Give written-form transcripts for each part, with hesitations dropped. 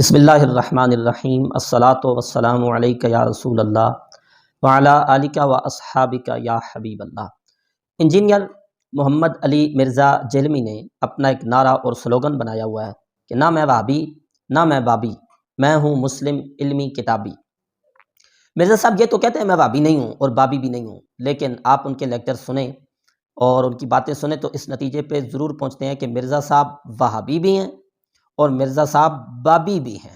بسم اللہ الرحمن الرحیم الصلاۃ والسلام علیک یا رسول اللہ وعلی آلک و اصحابک یا حبیب اللہ۔ انجینئر محمد علی مرزا جیلمی نے اپنا ایک نعرہ اور سلوگن بنایا ہوا ہے کہ نہ میں وہابی نہ میں بابی، میں ہوں مسلم علمی کتابی۔ مرزا صاحب یہ تو کہتے ہیں میں وہابی نہیں ہوں اور بابی بھی نہیں ہوں، لیکن آپ ان کے لیکچر سنیں اور ان کی باتیں سنیں تو اس نتیجے پہ ضرور پہنچتے ہیں کہ مرزا صاحب وہابی بھی ہیں اور مرزا صاحب بابی بھی ہیں۔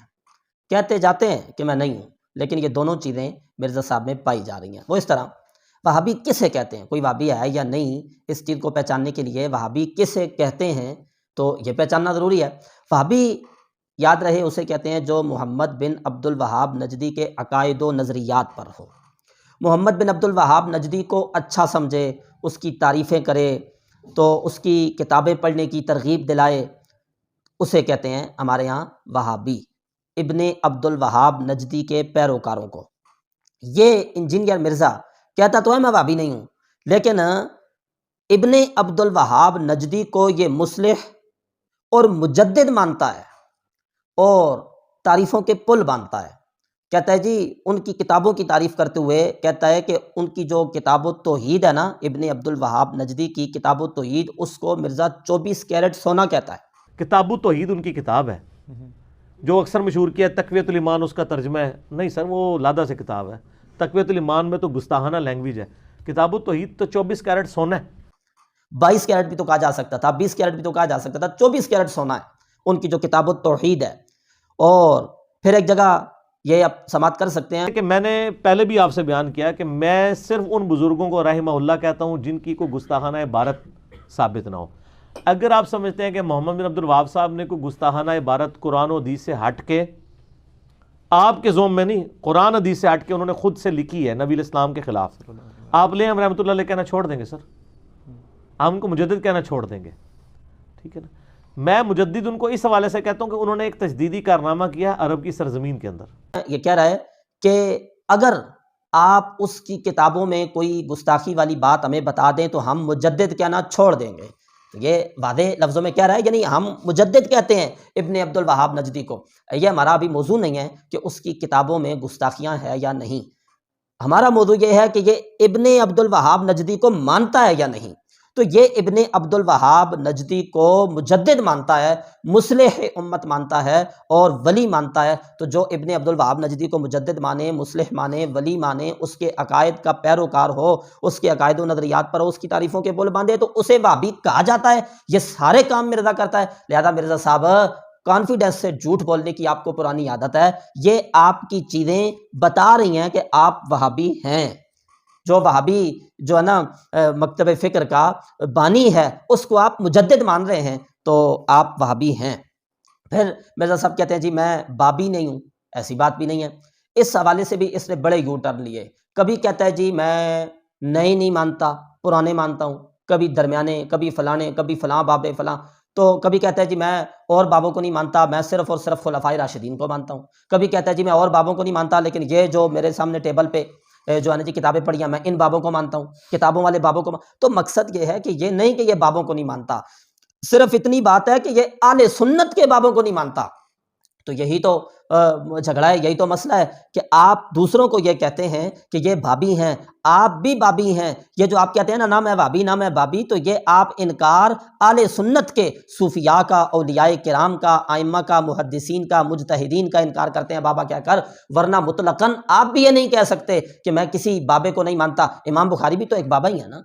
کہتے جاتے ہیں کہ میں نہیں ہوں، لیکن یہ دونوں چیزیں مرزا صاحب میں پائی جا رہی ہیں۔ وہ اس طرح وہابی کسے کہتے ہیں، کوئی وہابی ہے یا نہیں، اس چیز کو پہچاننے کے لیے وہابی کسے کہتے ہیں تو یہ پہچاننا ضروری ہے۔ وہابی یاد رہے اسے کہتے ہیں جو محمد بن عبد الوہاب نجدی کے عقائد و نظریات پر ہو، محمد بن عبد الوہاب نجدی کو اچھا سمجھے، اس کی تعریفیں کرے تو اس کی کتابیں پڑھنے کی ترغیب دلائے، اسے کہتے ہیں ہمارے ہاں وہابی، ابن عبد الوہاب نجدی کے پیروکاروں کو۔ یہ انجینئر مرزا کہتا تو ہے میں وہابی نہیں ہوں، لیکن ابن عبد الوہاب نجدی کو یہ مصلح اور مجدد مانتا ہے اور تعریفوں کے پل باندھتا ہے۔ کہتا ہے جی ان کی کتابوں کی تعریف کرتے ہوئے کہتا ہے کہ ان کی جو کتاب التوحید ہے نا، ابن عبد الوہاب نجدی کی کتاب التوحید، اس کو مرزا 24 کیرٹ سونا کہتا ہے۔ کتاب التوحید ان کی کتاب ہے جو اکثر مشہور کیا ہے تقویۃ الایمان اس کا ترجمہ ہے، نہیں سر وہ لادہ سے کتاب ہے۔ تقویۃ الایمان میں تو گستاخانہ لینگویج ہے، کتاب التوحید تو 24 کیرٹ سونا ہے۔ 22 کیرٹ بھی تو کہا جا سکتا تھا، 20 کیرٹ بھی تو کہا جا سکتا تھا، 24 کیرٹ سونا ہے ان کی جو کتاب التوحید ہے۔ اور پھر ایک جگہ یہ آپ سماعت کر سکتے ہیں کہ میں نے پہلے بھی آپ سے بیان کیا کہ میں صرف ان بزرگوں کو رحمہ اللہ کہتا ہوں جن کی کوئی گستاخانہ عبارت ثابت نہ ہو۔ اگر آپ سمجھتے ہیں کہ محمد بن عبد الوہاب صاحب نے کوئی گستاخانہ عبارت قرآن و حدیث سے ہٹ کے، آپ کے ذوم میں نہیں، قرآن حدیث سے ہٹ کے انہوں نے خود سے لکھی ہے نبی علیہ السلام کے خلاف، آپ لیں ہم رحمۃ اللہ علیہ کہنا چھوڑ دیں گے سر، ہم ان کو مجدد کہنا چھوڑ دیں گے، ٹھیک ہے نا۔ میں مجدد ان کو اس حوالے سے کہتا ہوں کہ انہوں نے ایک تجدیدی کارنامہ کیا عرب کی سرزمین کے اندر۔ یہ کہہ رہا ہے کہ اگر آپ اس کی کتابوں میں کوئی گستاخی والی بات ہمیں بتا دیں تو ہم مجدد کہنا چھوڑ دیں گے۔ یہ واضح لفظوں میں کہہ رہا ہے، یعنی ہم مجدد کہتے ہیں ابن عبد الوہاب نجدی کو۔ یہ ہمارا ابھی موضوع نہیں ہے کہ اس کی کتابوں میں گستاخیاں ہیں یا نہیں، ہمارا موضوع یہ ہے کہ یہ ابن عبد الوہاب نجدی کو مانتا ہے یا نہیں۔ تو یہ ابن عبد الوہاب نجدی کو مجدد مانتا ہے، مصلح امت مانتا ہے اور ولی مانتا ہے۔ تو جو ابن عبد الوہاب نجدی کو مجدد مانے، مصلح مانے، ولی مانے، اس کے عقائد کا پیروکار ہو، اس کے عقائد و نظریات پر ہو، اس کی تعریفوں کے پل باندھے، تو اسے وہابی کہا جاتا ہے۔ یہ سارے کام مرزا کرتا ہے، لہذا مرزا صاحب کانفیڈنس سے جھوٹ بولنے کی آپ کو پرانی عادت ہے، یہ آپ کی چیزیں بتا رہی ہیں کہ آپ وہابی ہیں۔ جو وہابی جو ہے نا مکتب فکر کا بانی ہے، اس کو آپ مجدد مان رہے ہیں تو آپ وہابی ہیں۔ پھر مرزا صاحب کہتے ہیں جی میں بابی نہیں ہوں، ایسی بات بھی نہیں ہے۔ اس حوالے سے بھی اس نے بڑے یو ٹرن لیے، کبھی کہتا ہے جی میں نئے نہیں مانتا، پرانے مانتا ہوں، کبھی درمیانے، کبھی فلانے، کبھی فلاں باب فلاں، تو کبھی کہتا ہے جی میں اور بابوں کو نہیں مانتا، میں صرف اور صرف خلفائے راشدین کو مانتا ہوں، کبھی کہتا ہے جی میں اور بابوں کو نہیں مانتا، لیکن یہ جو میرے سامنے ٹیبل پہ جو ہے نا جی کتابیں پڑھی ہیں میں ان بابوں کو مانتا ہوں، کتابوں والے بابوں کو تو مقصد یہ ہے کہ یہ نہیں کہ یہ بابوں کو نہیں مانتا، صرف اتنی بات ہے کہ یہ اہل سنت کے بابوں کو نہیں مانتا۔ تو یہی تو جھگڑا ہے، یہی تو مسئلہ ہے کہ آپ دوسروں کو یہ کہتے ہیں کہ یہ بابی ہیں، آپ بھی بابی ہیں۔ یہ جو آپ کہتے ہیں نا نہ میں بابی نہ میں بابی، تو یہ آپ انکار اہل سنت کے صوفیاء کا، اولیاء کرام کا، ائمہ کا، محدثین کا، مجتہدین کا انکار کرتے ہیں بابا کہہ کر، ورنہ مطلقاً آپ بھی یہ نہیں کہہ سکتے کہ میں کسی بابے کو نہیں مانتا۔ امام بخاری بھی تو ایک بابا ہی ہے نا،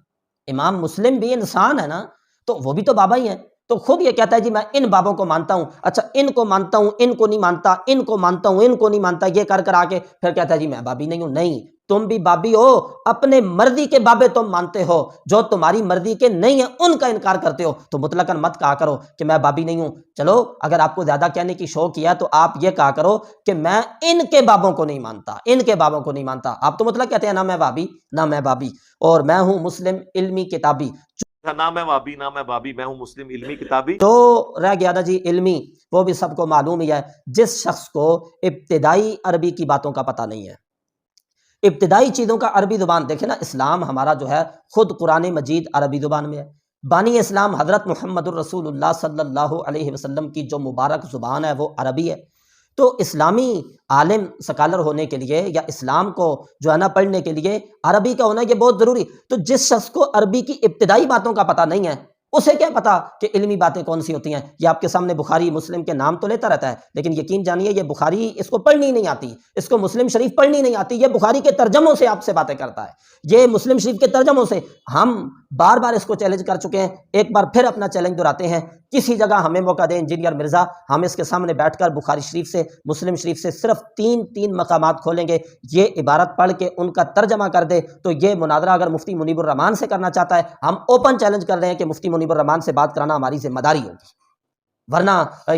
امام مسلم بھی انسان ہے نا، تو وہ بھی تو بابا ہی ہیں۔ تو خود یہ کہتا ہے جی میں ان بابوں کو مانتا ہوں، اچھا ان کو مانتا ہوں، ان کو نہیں مانتا، ان کو مانتا ہوں، ان کو نہیں مانتا، یہ کر کر آ کے پھر کہتا ہے جی میں بابی نہیں ہوں۔ نہیں، تم بھی بابی ہو، اپنے مرضی کے بابے تم مانتے ہو، جو تمہاری مرضی کے نہیں ہیں ان کا انکار کرتے ہو، تو مطلقاً مت کہا کرو کہ میں بابی نہیں ہوں۔ چلو اگر آپ کو زیادہ کہنے کی شوق کیا تو آپ یہ کہا کرو کہ میں ان کے بابوں کو نہیں مانتا، ان کے بابوں کو نہیں مانتا۔ آپ تو مطلق کہتے ہیں نہ میں بابی نہ میں بابی، اور میں ہوں مسلم علمی کتابی۔ نہ میں وہابی نہ میں بابی، میں ہوں مسلم علمی کتابی۔ تو رہ گیا نا جی علمی، وہ بھی سب کو معلوم ہی ہے۔ جس شخص کو ابتدائی عربی کی باتوں کا پتہ نہیں ہے، ابتدائی چیزوں کا عربی زبان دیکھیں نا، اسلام ہمارا جو ہے خود قرآن مجید عربی زبان میں ہے، بانی اسلام حضرت محمد الرسول اللہ صلی اللہ علیہ وسلم کی جو مبارک زبان ہے وہ عربی ہے۔ تو اسلامی عالم سکالر ہونے کے لیے یا اسلام کو جو ہے نا پڑھنے کے لیے عربی کا ہونا یہ بہت ضروری. تو جس شخص کو عربی کی ابتدائی باتوں کا پتہ نہیں ہے اسے کیا پتا کہ علمی باتیں کون سی ہوتی ہیں. یہ آپ کے سامنے بخاری مسلم کے نام تو لیتا رہتا ہے لیکن یقین جانیے یہ بخاری اس کو پڑھنی نہیں آتی, اس کو مسلم شریف پڑھنی نہیں آتی. یہ بخاری کے ترجموں سے آپ سے باتیں کرتا ہے, یہ مسلم شریف کے ترجموں سے. ہم بار بار اس کو چیلنج کر چکے ہیں, ایک بار پھر اپنا چیلنج دہراتے ہیں. کسی جگہ ہمیں موقع دیں انجینئر مرزا, ہم اس کے سامنے بیٹھ کر بخاری شریف سے مسلم شریف سے صرف تین مقامات کھولیں گے, یہ عبارت پڑھ کے ان کا ترجمہ کر دے. تو یہ مناظرہ اگر مفتی منیب الرحمان سے کرنا چاہتا ہے, ہم اوپن چیلنج کر رہے ہیں کہ مفتی منیب الرحمان سے بات کرانا ہماری ذمہ داری ہوگی, ورنہ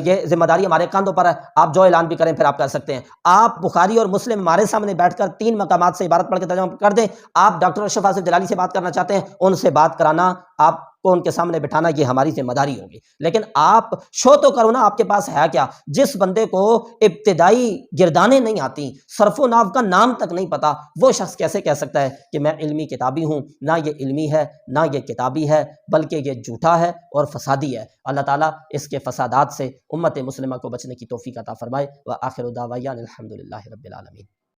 یہ ذمہ داری ہمارے کاندھوں پر ہے. آپ جو اعلان بھی کریں پھر آپ کر سکتے ہیں. آپ بخاری اور مسلم ہمارے سامنے بیٹھ کر 3 مقامات سے عبارت پڑھ کے ترجمہ کر دیں. آپ ڈاکٹر اشرف آصف جلالی سے بات کرنا چاہتے ہیں, ان سے بات کرانا, آپ کو ان کے سامنے بٹھانا, یہ ہماری ذمہ داری ہوگی. لیکن آپ شو تو کرو نا, آپ کے پاس ہے کیا؟ جس بندے کو ابتدائی گردانیں نہیں آتی, صرف و نحو کا نام تک نہیں پتا, وہ شخص کیسے کہہ سکتا ہے کہ میں علمی کتابی ہوں؟ نہ یہ علمی ہے نہ یہ کتابی ہے, بلکہ یہ جھوٹا ہے اور فسادی ہے. اللہ تعالیٰ اس کے فسادات سے امت مسلمہ کو بچنے کی توفیق عطا فرمائے. وآخر دعوانا الحمدللہ رب العالمین.